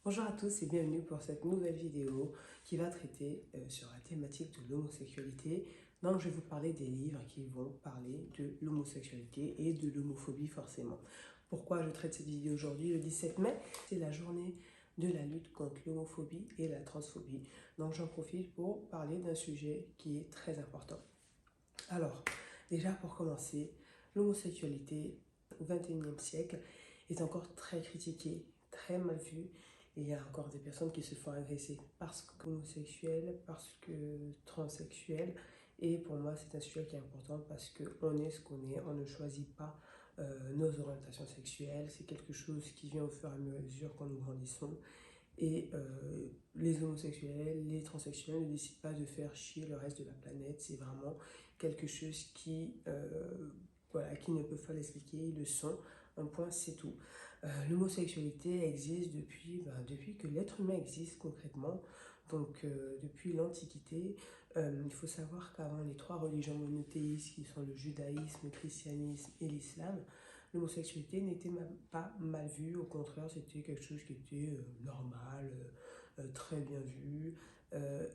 Bonjour à tous et bienvenue pour cette nouvelle vidéo qui va traiter sur la thématique de l'homosexualité. Donc je vais vous parler des livres qui vont parler de l'homosexualité et de l'homophobie forcément. Pourquoi je traite cette vidéo aujourd'hui? Le 17 mai, c'est la journée de la lutte contre l'homophobie et la transphobie. Donc j'en profite pour parler d'un sujet qui est très important. Alors, déjà pour commencer, l'homosexualité au XXIe siècle est encore très critiquée, très mal vue. Et il y a encore des personnes qui se font agresser parce qu'homosexuels, parce que transsexuels. Et pour moi, c'est un sujet qui est important parce qu'on est ce qu'on est, on ne choisit pas nos orientations sexuelles. C'est quelque chose qui vient au fur et à mesure quand nous grandissons. Et les homosexuels, les transsexuels ne décident pas de faire chier le reste de la planète. C'est vraiment quelque chose qui, voilà, qui ne peuvent pas l'expliquer. Ils le sont. Un point, c'est tout. L'homosexualité existe depuis que l'être humain existe concrètement. Donc, depuis l'Antiquité, il faut savoir qu'avant les trois religions monothéistes qui sont le judaïsme, le christianisme et l'islam, l'homosexualité n'était même pas mal vue, au contraire, c'était quelque chose qui était normal, très bien vu.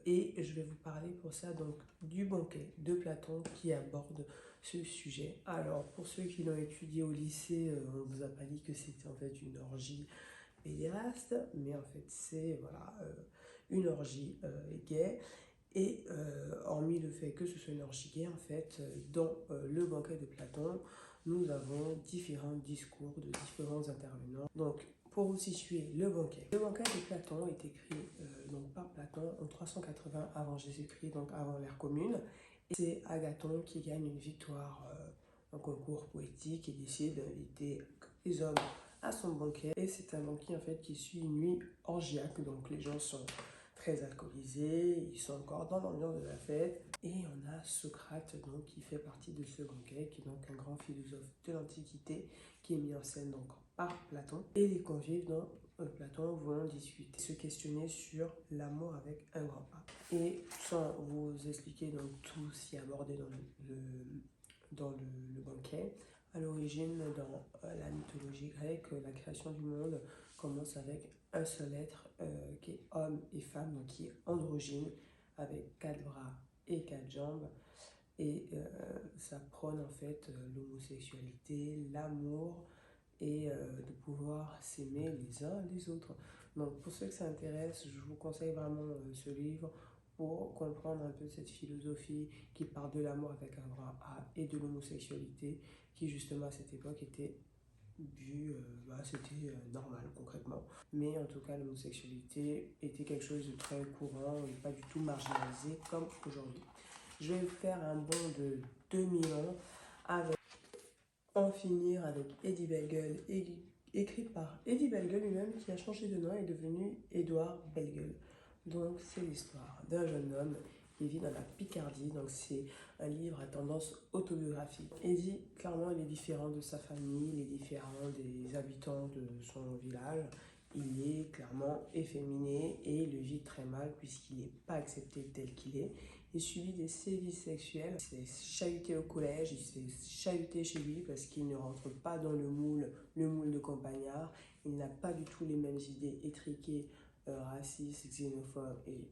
Et je vais vous parler pour ça donc du banquet de Platon qui aborde ce sujet. Alors, pour ceux qui l'ont étudié au lycée, on ne vous a pas dit que c'était en fait une orgie pédéraste, mais en fait c'est voilà, une orgie gay. Et hormis le fait que ce soit une orgie gay, en fait, dans le banquet de Platon, nous avons différents discours de différents intervenants. Donc, pour vous situer le banquet de Platon est écrit donc par Platon en 380 avant Jésus-Christ, donc avant l'ère commune. Et c'est Agathon qui gagne une victoire, un concours poétique et décide d'inviter les hommes à son banquet. Et c'est un banquet en fait qui suit une nuit orgiaque, donc les gens sont très alcoolisés, ils sont encore dans l'ambiance de la fête. Et on a Socrate donc, qui fait partie de ce banquet, qui est donc un grand philosophe de l'Antiquité, qui est mis en scène donc par Platon. Et les convives dans Platon vont discuter, se questionner sur l'amour avec un grand A. Et sans vous expliquer donc tout ce qui est abordé dans le banquet, à l'origine, dans la mythologie grecque, la création du monde commence avec un seul être qui est homme et femme, donc qui est androgyne, avec 4 bras et 4 jambes. Et ça prône en fait l'homosexualité, l'amour et de pouvoir s'aimer les uns les autres. Donc pour ceux que ça intéresse, je vous conseille vraiment ce livre pour comprendre un peu cette philosophie qui parle de l'amour avec un grand A et de l'homosexualité qui justement à cette époque était vue, c'était normal concrètement. Mais en tout cas l'homosexualité était quelque chose de très courant et pas du tout marginalisé comme aujourd'hui. Je vais faire un bond de 2000 ans avec En finir avec Eddie Bellegueule, écrite par Eddie Bellegueule lui-même qui a changé de nom et est devenu Édouard Bellegueule. Donc c'est l'histoire d'un jeune homme qui vit dans la Picardie, donc c'est un livre à tendance autobiographique. Eddie, clairement, il est différent de sa famille, il est différent des habitants de son village. Il est clairement efféminé et il le vit très mal puisqu'il n'est pas accepté tel qu'il est. Il subit des sévices sexuels, il se fait chahuter au collège, il se fait chahuter chez lui parce qu'il ne rentre pas dans le moule de campagnard. Il n'a pas du tout les mêmes idées étriquées, racistes, xénophobes et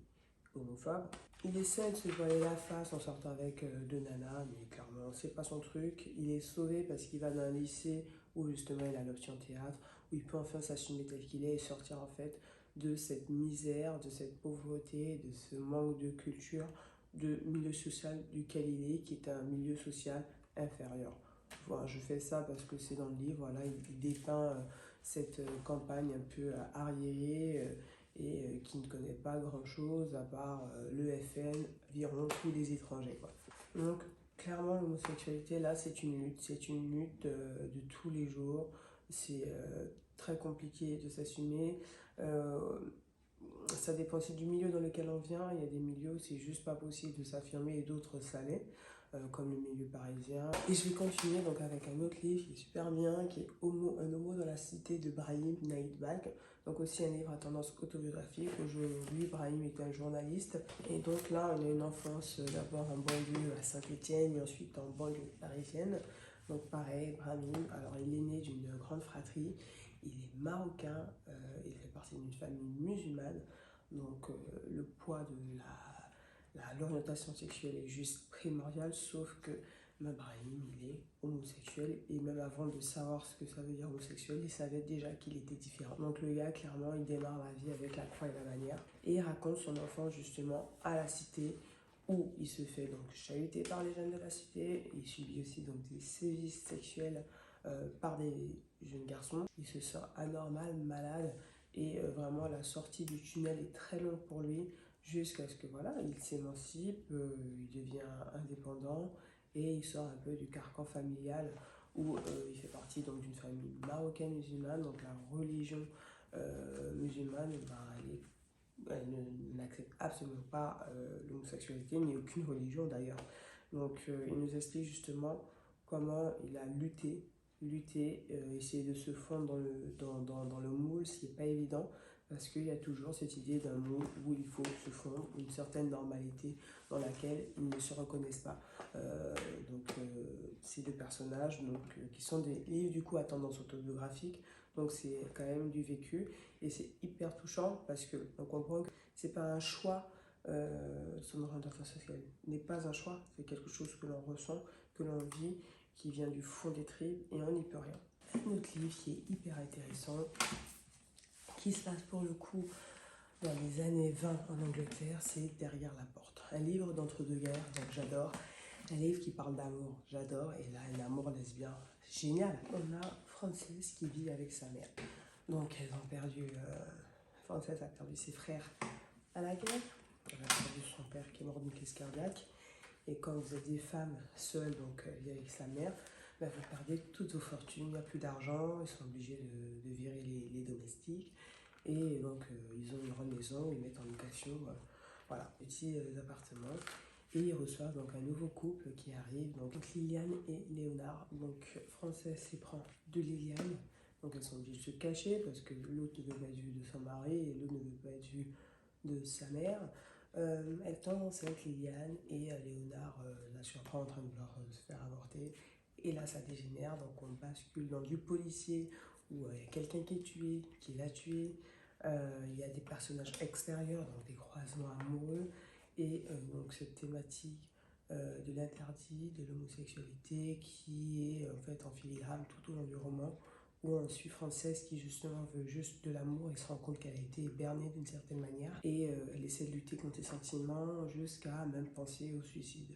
homophobes. Il essaie de se voiler la face en sortant avec deux nanas, mais clairement c'est pas son truc. Il est sauvé parce qu'il va dans un lycée où justement il a l'option théâtre, où il peut enfin s'assumer tel qu'il est et sortir en fait de cette misère, de cette pauvreté, de ce manque de culture, de milieu social duquel il est, qui est un milieu social inférieur. Voilà, je fais ça parce que c'est dans le livre, voilà, il dépeint cette campagne un peu arriérée et qui ne connaît pas grand-chose à part le FN, environ tous les étrangers, quoi. Donc, clairement, l'homosexualité, là, c'est une lutte de tous les jours. C'est très compliqué de s'assumer. Ça dépend aussi du milieu dans lequel on vient. Il y a des milieux où c'est juste pas possible de s'affirmer et d'autres ça l'est, comme le milieu parisien. Et je vais continuer donc avec un autre livre qui est super bien, qui est Un homo dans la cité de Brahim Naïd Balkh. Donc aussi un livre à tendance autobiographique. Aujourd'hui, Brahim est un journaliste. Et donc là, on a une enfance d'abord en banlieue à Saint-Étienne et ensuite en banlieue parisienne. Donc pareil, Brahim, alors il est né d'une grande fratrie, il est marocain, il fait partie d'une famille musulmane, donc le poids de l'orientation sexuelle est juste primordial, sauf que Brahim, il est homosexuel, et même avant de savoir ce que ça veut dire homosexuel, il savait déjà qu'il était différent. Donc le gars, clairement, il démarre la vie avec la croix et la bannière, et il raconte son enfance justement à la cité, où il se fait donc chahuter par les jeunes de la cité, il subit aussi donc des sévices sexuels par des jeunes garçons. Il se sent anormal, malade, et vraiment la sortie du tunnel est très longue pour lui, jusqu'à ce que voilà, il s'émancipe, il devient indépendant, et il sort un peu du carcan familial où il fait partie donc d'une famille marocaine musulmane, donc la religion musulmane, elle n'accepte absolument pas l'homosexualité, ni aucune religion d'ailleurs. Donc il nous explique justement comment il a lutté, essayer de se fondre dans le moule, ce qui n'est pas évident, parce qu'il y a toujours cette idée d'un moule où il faut se fondre, une certaine normalité dans laquelle ils ne se reconnaissent pas. Ces deux personnages qui sont des livres du coup à tendance autobiographique, donc c'est quand même du vécu, et c'est hyper touchant parce qu'on comprend que c'est pas un choix, son orientation sexuelle n'est pas un choix, c'est quelque chose que l'on ressent, que l'on vit, qui vient du fond des tripes, et on n'y peut rien. Un autre livre qui est hyper intéressant, qui se passe pour le coup dans les années 20 en Angleterre, c'est Derrière la porte. Un livre d'entre-deux-guerres, donc j'adore. Un livre qui parle d'amour, j'adore. Et là, un amour lesbien, génial. On a Frances qui vit avec sa mère. Donc elles ont perdu, Frances a perdu ses frères à la guerre. Elle a perdu son père qui est mort d'une crise cardiaque. Et quand vous êtes des femmes seules, donc vivez avec sa mère, vous perdez toutes vos fortunes, il n'y a plus d'argent, ils sont obligés de virer les domestiques. Et donc ils ont une grande maison, ils mettent en location, voilà, petits appartements. Et ils reçoivent donc un nouveau couple qui arrive, donc Liliane et Léonard. Donc Frances s'y prend de Liliane, donc elles sont obligées de se cacher parce que l'autre ne veut pas être vue de son mari et l'autre ne veut pas être vue de sa mère. Elle tombe enceinte, Liliane, et Léonard la surprend en train de vouloir se faire avorter. Et là, ça dégénère, donc on bascule dans du policier où il y a quelqu'un qui est tué, qui l'a tué. Il y a des personnages extérieurs, donc des croisements amoureux. Et donc cette thématique de l'interdit, de l'homosexualité qui est en fait en filigrane tout au long du roman, où on suit Frances qui justement veut juste de l'amour et se rend compte qu'elle a été bernée d'une certaine manière, et elle essaie de lutter contre ses sentiments jusqu'à même penser au suicide,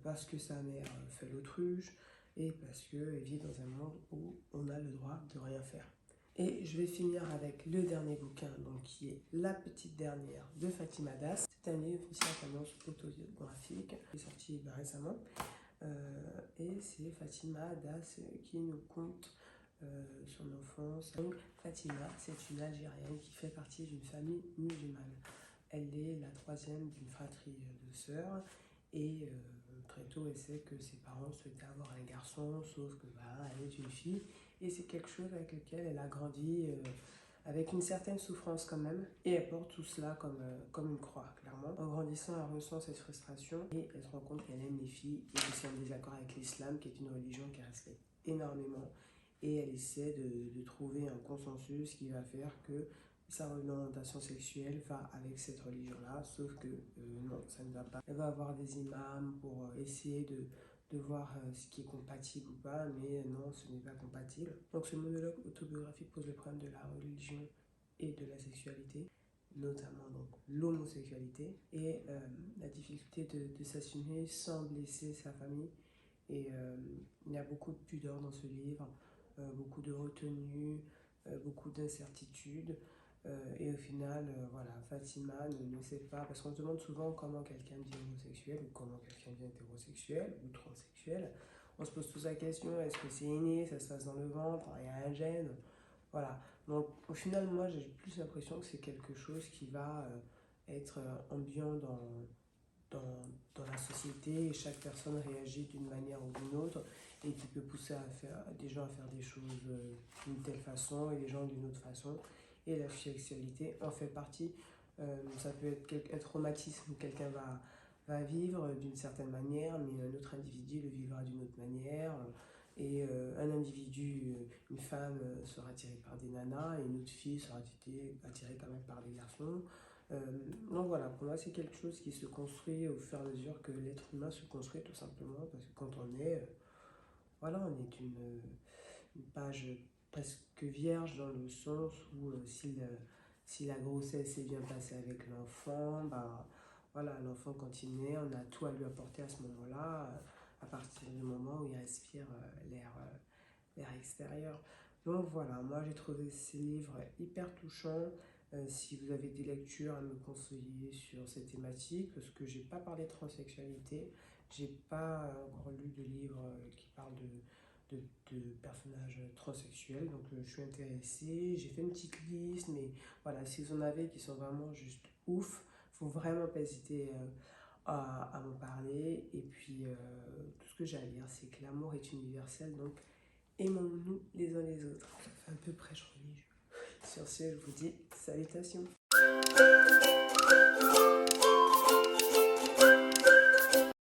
parce que sa mère fait l'autruche et parce qu'elle vit dans un monde où on a le droit de rien faire. Et je vais finir avec le dernier bouquin, donc qui est La petite dernière de Fatima Das. C'est un livre aussi à tendance autobiographique qui est sorti récemment. Et c'est Fatima Das qui nous conte son enfance. Donc Fatima, c'est une Algérienne qui fait partie d'une famille musulmane. Elle est la troisième d'une fratrie de sœurs, et très tôt elle sait que ses parents souhaitaient avoir un garçon, sauf que elle est une fille, et c'est quelque chose avec lequel elle a grandi avec une certaine souffrance quand même, et elle porte tout cela comme une croix, clairement. En grandissant, elle ressent cette frustration et elle se rend compte qu'elle aime les filles et qu'elle est en désaccord avec l'islam, qui est une religion qu'elle respecte énormément, et elle essaie de trouver un consensus qui va faire que sa orientation sexuelle va avec cette religion-là, sauf que non, ça ne va pas. Elle va avoir des imams pour essayer de voir ce qui est compatible ou pas, mais non, ce n'est pas compatible. Donc ce monologue autobiographique pose le problème de la religion et de la sexualité, notamment donc l'homosexualité, et la difficulté de s'assumer sans blesser sa famille. Et il y a beaucoup de pudeur dans ce livre, beaucoup de retenue, beaucoup d'incertitudes. Et au final, voilà, Fatima ne sait pas, parce qu'on se demande souvent comment quelqu'un devient homosexuel ou comment quelqu'un devient hétérosexuel ou transsexuel. On se pose tous la question, est-ce que c'est inné, ça se passe dans le ventre, il y a un gène, voilà. Donc au final, moi j'ai plus l'impression que c'est quelque chose qui va être ambiant dans la société, et chaque personne réagit d'une manière ou d'une autre, et qui peut pousser des gens à faire des choses d'une telle façon et des gens d'une autre façon. Et la sexualité en fait partie. Ça peut être un traumatisme, quelqu'un va va vivre d'une certaine manière, mais un autre individu le vivra d'une autre manière. Et un individu, une femme sera attirée par des nanas et une autre fille sera attirée quand même par des garçons. Donc voilà, pour moi c'est quelque chose qui se construit au fur et à mesure que l'être humain se construit tout simplement, parce que quand on est, voilà, on est une page presque vierge dans le sens où si la grossesse s'est bien passée avec l'enfant, bah voilà, l'enfant quand il naît, on a tout à lui apporter à ce moment-là, à partir du moment où il respire l'air extérieur. Donc voilà, moi j'ai trouvé ces livres hyper touchants. Si vous avez des lectures à me conseiller sur cette thématique, parce que j'ai pas parlé de transsexualité, j'ai pas encore lu de livres qui parlent de personnages transsexuels, donc je suis intéressée. J'ai fait une petite liste, mais voilà, si vous en avez qui sont vraiment juste ouf, faut vraiment pas hésiter à m'en parler. Et puis, tout ce que j'ai à dire, c'est que l'amour est universel, donc aimons-nous les uns les autres. Ça fait un peu prêche religieux. Sur ce, je vous dis salutations.